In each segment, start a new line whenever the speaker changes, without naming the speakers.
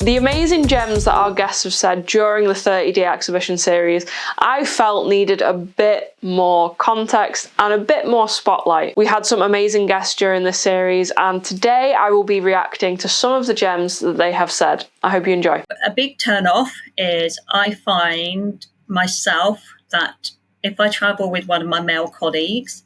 The amazing gems that our guests have said during the 30-day exhibition series, I felt needed a bit more context and a bit more spotlight. We had some amazing guests during this series, and today I will be reacting to some of the gems that they have said. I hope you enjoy.
A big turn off is I find myself that if I travel with one of my male colleagues,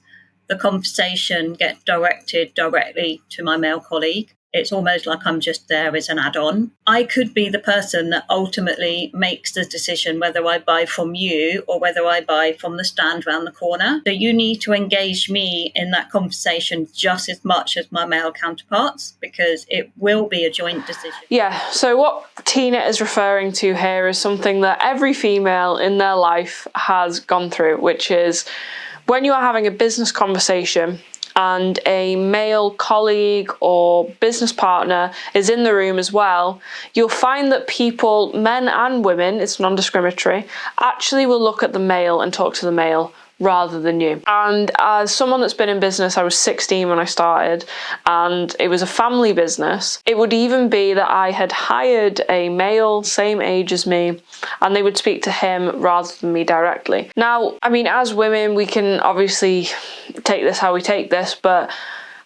the conversation gets directed directly to my male colleague. It's almost like I'm just there as an add-on. I could be the person that ultimately makes the decision whether I buy from you or whether I buy from the stand around the corner. So you need to engage me in that conversation just as much as my male counterparts, because it will be a joint decision.
Yeah, so what Tina is referring to here is something that every female in their life has gone through, which is when you are having a business conversation and a male colleague or business partner is in the room as well, you'll find that people, men and women, it's non-discriminatory, actually will look at the male and talk to the male rather than you. And as someone that's been in business, I was 16 when I started, and it was a family business. It would even be that I had hired a male, same age as me, and they would speak to him rather than me directly. Now, I mean, as women, we can obviously take this how we take this, but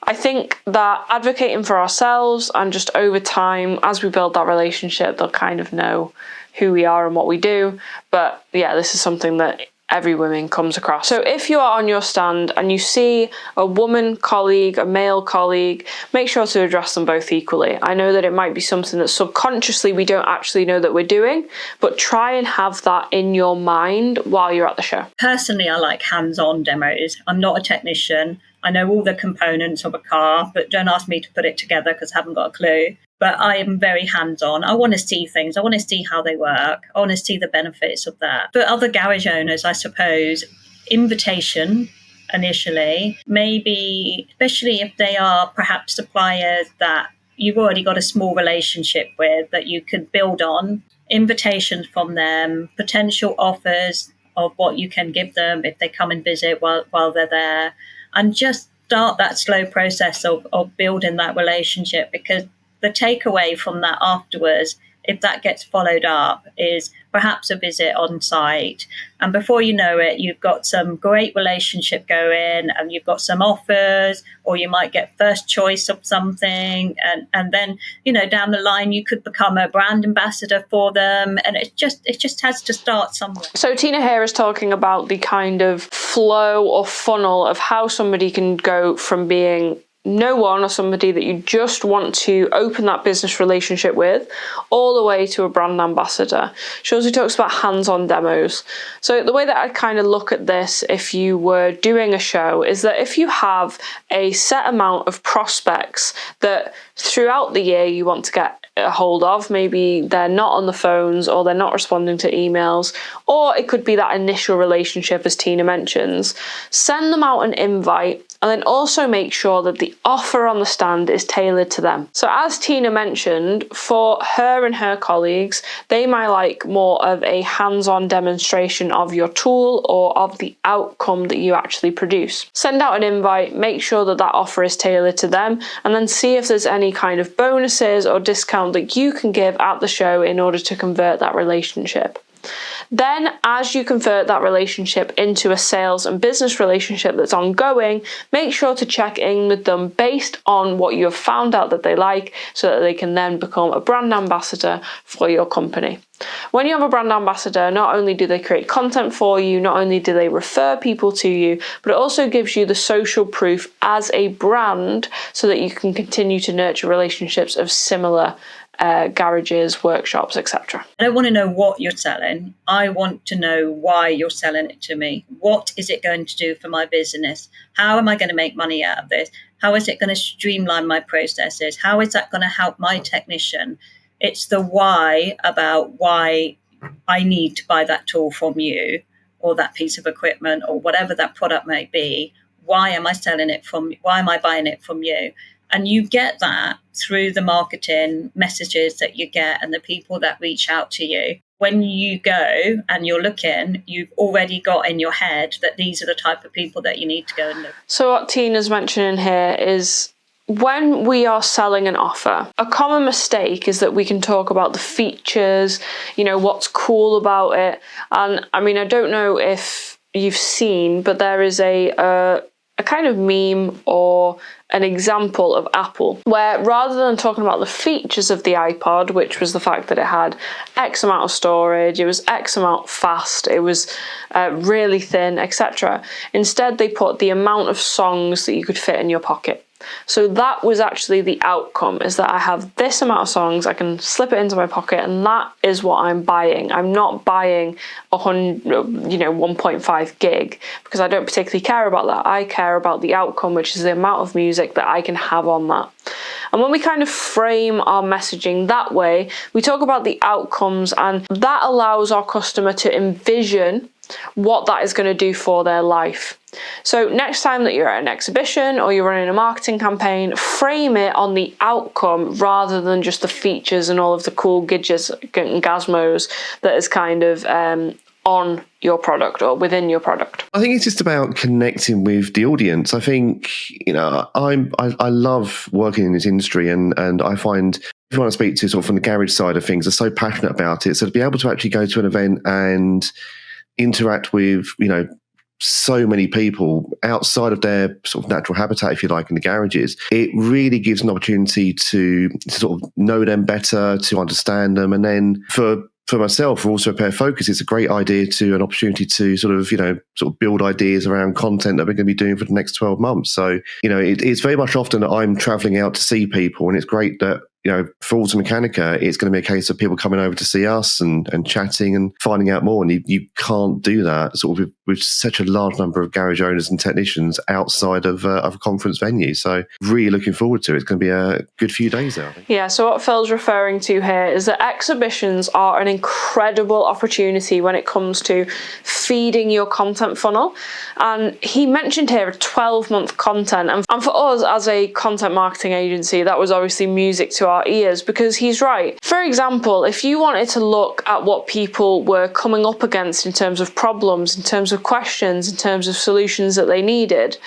I think that advocating for ourselves and just over time, as we build that relationship, they'll kind of know who we are and what we do. But yeah, this is something that every woman comes across. So if you are on your stand and you see a woman colleague, a male colleague, make sure to address them both equally. I know that it might be something that subconsciously we don't actually know that we're doing, but try and have that in your mind while you're at the show.
Personally, I like hands-on demos. I'm not a technician. I know all the components of a car, but don't ask me to put it together because I haven't got a clue. But I am very hands-on. I want to see things. I want to see how they work. I want to see the benefits of that. For other garage owners, I suppose, invitation initially, maybe, especially if they are perhaps suppliers that you've already got a small relationship with that you can build on, invitations from them, potential offers of what you can give them if they come and visit while they're there, and just start that slow process of building that relationship, because the takeaway from that afterwards, if that gets followed up, is perhaps a visit on site. And before you know it, you've got some great relationship going and you've got some offers, or you might get first choice of something. And then, down the line, you could become a brand ambassador for them. And it just has to start somewhere.
So Tina here is talking about the kind of flow or funnel of how somebody can go from being no one or somebody that you just want to open that business relationship with, all the way to a brand ambassador. She also talks about hands-on demos. So the way that I kind of look at this, if you were doing a show, is that if you have a set amount of prospects that throughout the year you want to get a hold of, maybe they're not on the phones or they're not responding to emails, or it could be that initial relationship as Tina mentions, send them out an invite. And then also make sure that the offer on the stand is tailored to them. So as Tina mentioned, for her and her colleagues, they might like more of a hands-on demonstration of your tool or of the outcome that you actually produce. Send out an invite, make sure that that offer is tailored to them, and then see if there's any kind of bonuses or discount that you can give at the show in order to convert that relationship. Then, as you convert that relationship into a sales and business relationship that's ongoing, make sure to check in with them based on what you have found out that they like, so that they can then become a brand ambassador for your company. When you have a brand ambassador, not only do they create content for you, not only do they refer people to you, but it also gives you the social proof as a brand so that you can continue to nurture relationships of similar garages, workshops, etc.
I don't want to know what you're selling. I want to know why you're selling it to me. What is it going to do for my business? How am I going to make money out of this? How is it going to streamline my processes? How is that going to help my technician? It's the why about why I need to buy that tool from you, or that piece of equipment, or whatever that product may be. Why am I selling it from? Why am I buying it from you? And you get that through the marketing messages that you get and the people that reach out to you. When you go and you're looking, you've already got in your head that these are the type of people that you need to go and look.
So what Tina's mentioning here is when we are selling an offer, a common mistake is that we can talk about the features, what's cool about it. And I mean, I don't know if you've seen, but there is a kind of meme or an example of Apple where rather than talking about the features of the iPod, which was the fact that it had X amount of storage, it was X amount fast, it was really thin, etc., instead they put the amount of songs that you could fit in your pocket. So that was actually the outcome, is that I have this amount of songs, I can slip it into my pocket, and that is what I'm buying. I'm not buying 1.5 gig, because I don't particularly care about that. I care about the outcome, which is the amount of music that I can have on that. And when we kind of frame our messaging that way, we talk about the outcomes, and that allows our customer to envision what that is going to do for their life. So next time that you're at an exhibition or you're running a marketing campaign, frame it on the outcome rather than just the features and all of the cool gadgets and gazmos that is kind of on your product or within your product.
I think it's just about connecting with the audience. I think, I love working in this industry, and I find everyone I speak to sort of from the garage side of things are so passionate about it. So to be able to actually go to an event and interact with, so many people outside of their sort of natural habitat, if you like, in the garages, it really gives an opportunity to sort of know them better, to understand them. And then for myself, for also Repair Focus, it's a great idea to an opportunity to sort of build ideas around content that we're going to be doing for the next 12 months. So, it's very much often that I'm traveling out to see people, and it's great that, for Automechanica, it's going to be a case of people coming over to see us and chatting and finding out more. And you can't do that sort of with such a large number of garage owners and technicians outside of a conference venue. So really looking forward to it. It's going to be a good few days there, I think.
Yeah, so what Phil's referring to here is that exhibitions are an incredible opportunity when it comes to feeding your content funnel. And he mentioned here a 12-month content. And for us as a content marketing agency, that was obviously music to our ears, because he's right. For example, if you wanted to look at what people were coming up against in terms of problems, in terms of questions, in terms of solutions that they needed,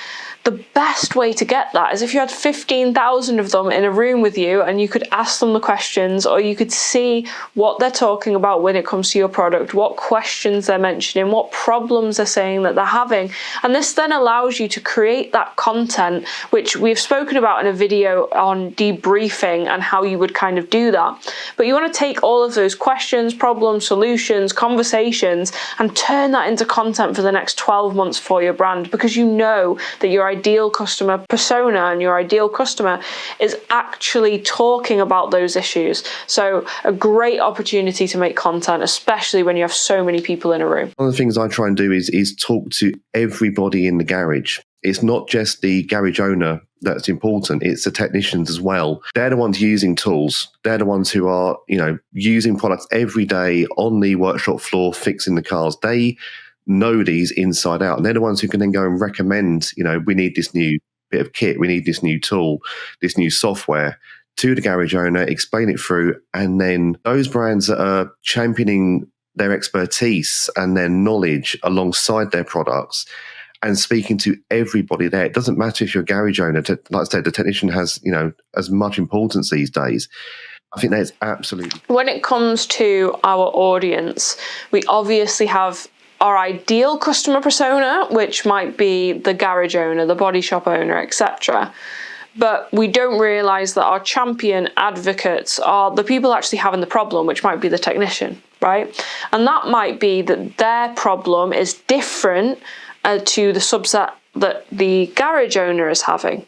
the best way to get that is if you had 15,000 of them in a room with you and you could ask them the questions, or you could see what they're talking about when it comes to your product, what questions they're mentioning, what problems they're saying that they're having. And this then allows you to create that content, which we've spoken about in a video on debriefing and how you would kind of do that. But you want to take all of those questions, problems, solutions, conversations, and turn that into content for the next 12 months for your brand, because you know that your ideal customer persona and your ideal customer is actually talking about those issues. So a great opportunity to make content, especially when you have so many people in a room.
One of the things I try and do is talk to everybody in the garage. It's not just the garage owner that's important, it's the technicians as well. They're the ones using tools. They're the ones who are, using products every day on the workshop floor, fixing the cars. They know these inside out, and they're the ones who can then go and recommend, we need this new bit of kit, we need this new tool, this new software, to the garage owner, explain it through. And then those brands that are championing their expertise and their knowledge alongside their products and speaking to everybody there. It doesn't matter if you're a garage owner. Like I said, the technician has, as much importance these days. I think that's absolutely.
When it comes to our audience, we obviously have our ideal customer persona, which might be the garage owner, the body shop owner, etc. But we don't realise that our champion advocates are the people actually having the problem, which might be the technician, right? And that might be that their problem is different to the subset that the garage owner is having.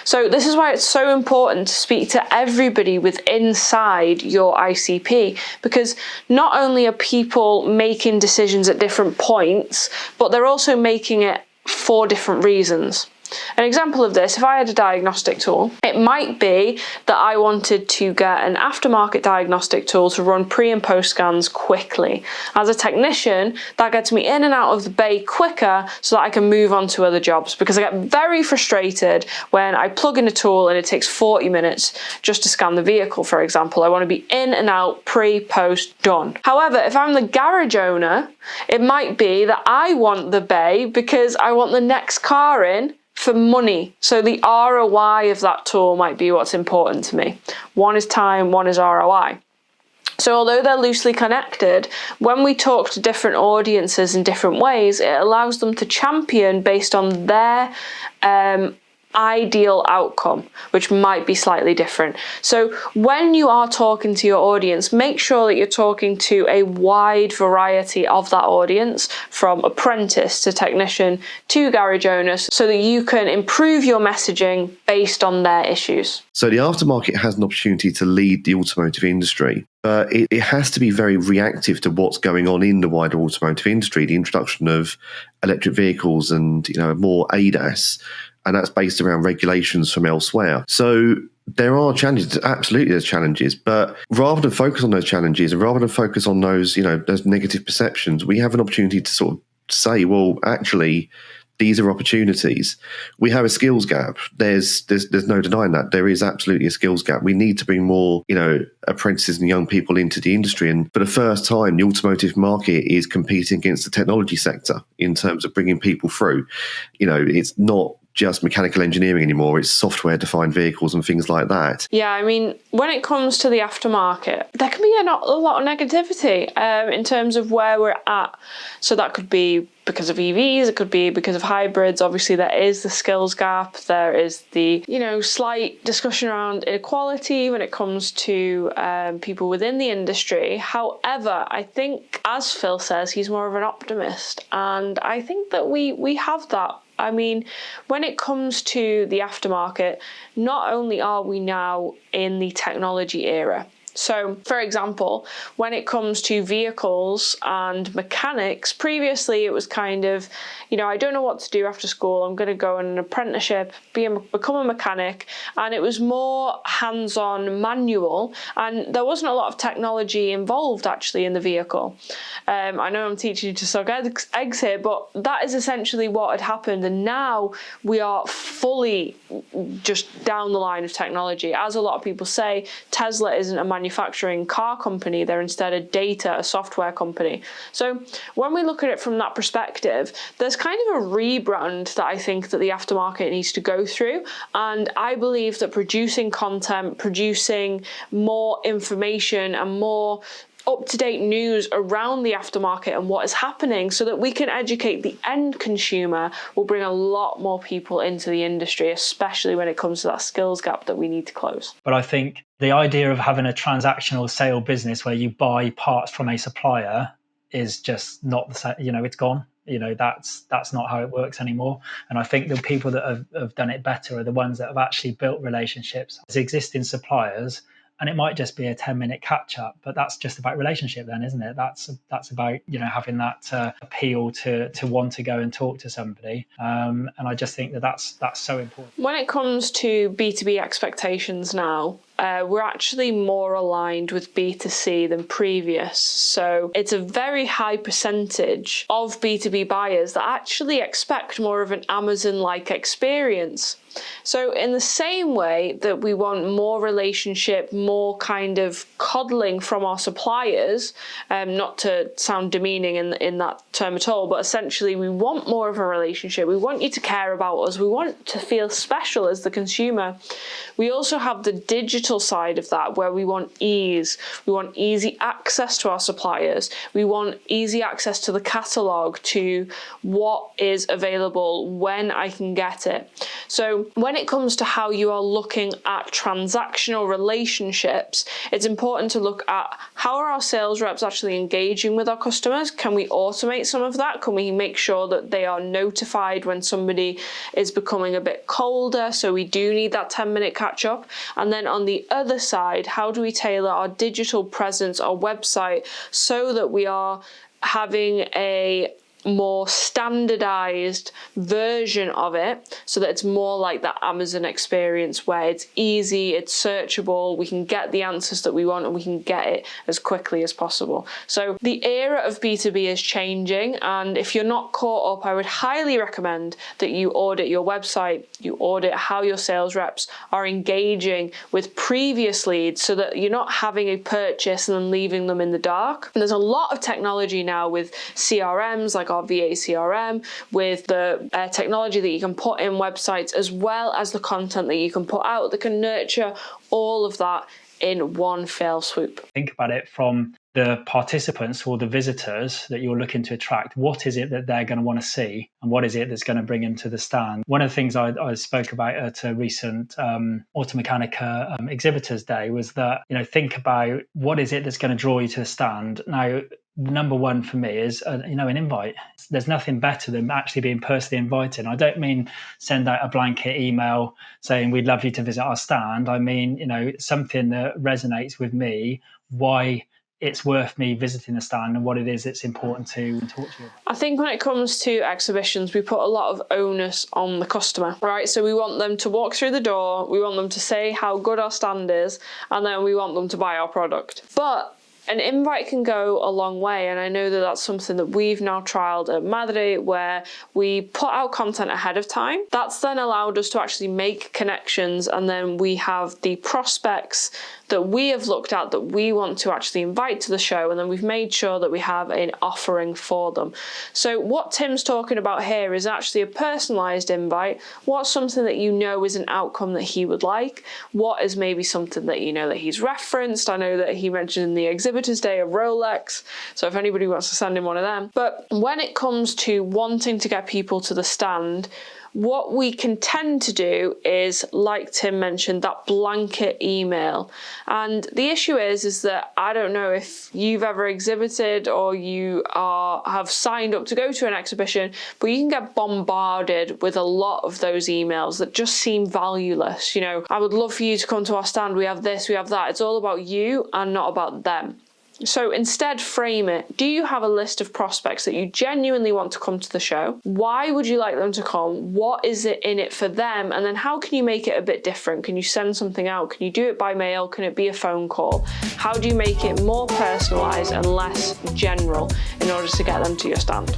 So this is why it's so important to speak to everybody inside your ICP, because not only are people making decisions at different points, but they're also making it for different reasons. An example of this, if I had a diagnostic tool, it might be that I wanted to get an aftermarket diagnostic tool to run pre and post scans quickly. As a technician, that gets me in and out of the bay quicker so that I can move on to other jobs, because I get very frustrated when I plug in a tool and it takes 40 minutes just to scan the vehicle, for example. I want to be in and out, pre, post, done. However, if I'm the garage owner, it might be that I want the bay because I want the next car in for money. So the ROI of that tool might be what's important to me. One is time, one is ROI. So although they're loosely connected, when we talk to different audiences in different ways, it allows them to champion based on their ideal outcome, which might be slightly different. So when you are talking to your audience, make sure that you're talking to a wide variety of that audience, from apprentice to technician to garage owners, so that you can improve your messaging based on their issues.
So the aftermarket has an opportunity to lead the automotive industry, but it has to be very reactive to what's going on in the wider automotive industry. The introduction of electric vehicles and more ADAS, and that's based around regulations from elsewhere. So there are challenges, absolutely there's challenges, but rather than focus on those challenges and rather than focus on those, those negative perceptions, we have an opportunity to sort of say, well, actually, these are opportunities. We have a skills gap. There's no denying that. There is absolutely a skills gap. We need to bring more, apprentices and young people into the industry. And for the first time, the automotive market is competing against the technology sector in terms of bringing people through. It's not just mechanical engineering anymore. It's software-defined vehicles and things like that.
Yeah, I mean, when it comes to the aftermarket, there can be a lot of negativity in terms of where we're at. So that could be because of EVs, it could be because of hybrids. Obviously, there is the skills gap. There is the, slight discussion around inequality when it comes to people within the industry. However, I think, as Phil says, he's more of an optimist. And I think that we have that. I mean, when it comes to the aftermarket, not only are we now in the technology era. So, for example, when it comes to vehicles and mechanics, previously it was kind of, I don't know what to do after school. I'm going to go on an apprenticeship, become a mechanic. And it was more hands-on, manual. And there wasn't a lot of technology involved, actually, in the vehicle. I know I'm teaching you to suck eggs here, but that is essentially what had happened. And now we are fully just down the line of technology. As a lot of people say, Tesla isn't a manufacturing car company. They're instead a software company. So when we look at it from that perspective, there's kind of a rebrand that I think that the aftermarket needs to go through. And I believe that producing content, producing more information and more up-to-date news around the aftermarket and what is happening so that we can educate the end consumer will bring a lot more people into the industry, especially when it comes to that skills gap that we need to close.
But I think the idea of having a transactional sale business where you buy parts from a supplier is just not the same. It's gone. That's not how it works anymore. And I think the people that have done it better are the ones that have actually built relationships as existing suppliers. And it might just be a 10-minute catch up, but that's just about relationship then, isn't it? That's about, having that appeal to want to go and talk to somebody. And I just think that's so important.
When it comes to B2B expectations now, we're actually more aligned with B2C than previous. So it's a very high percentage of B2B buyers that actually expect more of an Amazon-like experience. So in the same way that we want more relationship, more kind of coddling from our suppliers, not to sound demeaning in that term at all, but essentially we want more of a relationship. We want you to care about us. We want to feel special as the consumer. We also have the digital side of that where we want ease. We want easy access to our suppliers. We want easy access to the catalogue, to what is available, when I can get it. So when it comes to how you are looking at transactional relationships, it's important to look at how are our sales reps actually engaging with our customers? Can we automate some of that? Can we make sure that they are notified when somebody is becoming a bit colder? So we do need that 10-minute catch up. And then on the other side, how do we tailor our digital presence, our website, so that we are having a more standardized version of it so that it's more like that Amazon experience where it's easy, it's searchable, we can get the answers that we want and we can get it as quickly as possible. So the era of B2B is changing, and if you're not caught up, I would highly recommend that you audit your website, you audit how your sales reps are engaging with previous leads so that you're not having a purchase and then leaving them in the dark. And there's a lot of technology now with CRMs like our VA CRM, with the technology that you can put in websites, as well as the content that you can put out that can nurture all of that in one fell swoop.
Think about it from the participants or the visitors that you're looking to attract. What is it that they're going to want to see, and what is it that's going to bring them to the stand? One of the things I spoke about at a recent Automechanica exhibitors day was that, think about what is it that's going to draw you to the stand. Now, number one for me is an invite. There's nothing better than actually being personally invited. I don't mean send out a blanket email saying we'd love you to visit our stand. I mean, something that resonates with me, why it's worth me visiting the stand and what it is that's important to talk to you about.
I think when it comes to exhibitions, we put a lot of onus on the customer, right? So we want them to walk through the door, we want them to say how good our stand is, and then we want them to buy our product. But an invite can go a long way, and I know that that's something that we've now trialed at Madre, where we put out content ahead of time. That's then allowed us to actually make connections, and then we have the prospects that we have looked at that we want to actually invite to the show, and then we've made sure that we have an offering for them. So what Tim's talking about here is actually a personalised invite. What's something that is an outcome that he would like? What is maybe something that that he's referenced? I know that he mentioned in the exhibitors day a Rolex, so if anybody wants to send him one of them. But when it comes to wanting to get people to the stand, what we can tend to do is, like Tim mentioned, that blanket email. And the issue is that I don't know if you've ever exhibited or you have signed up to go to an exhibition, but you can get bombarded with a lot of those emails that just seem valueless. I would love for you to come to our stand. We have this, we have that. It's all about you and not about them. So instead, frame it. Do you have a list of prospects that you genuinely want to come to the show? Why would you like them to come? What is it in it for them? And then how can you make it a bit different? Can you send something out? Can you do it by mail? Can it be a phone call? How do you make it more personalised and less general in order to get them to your stand?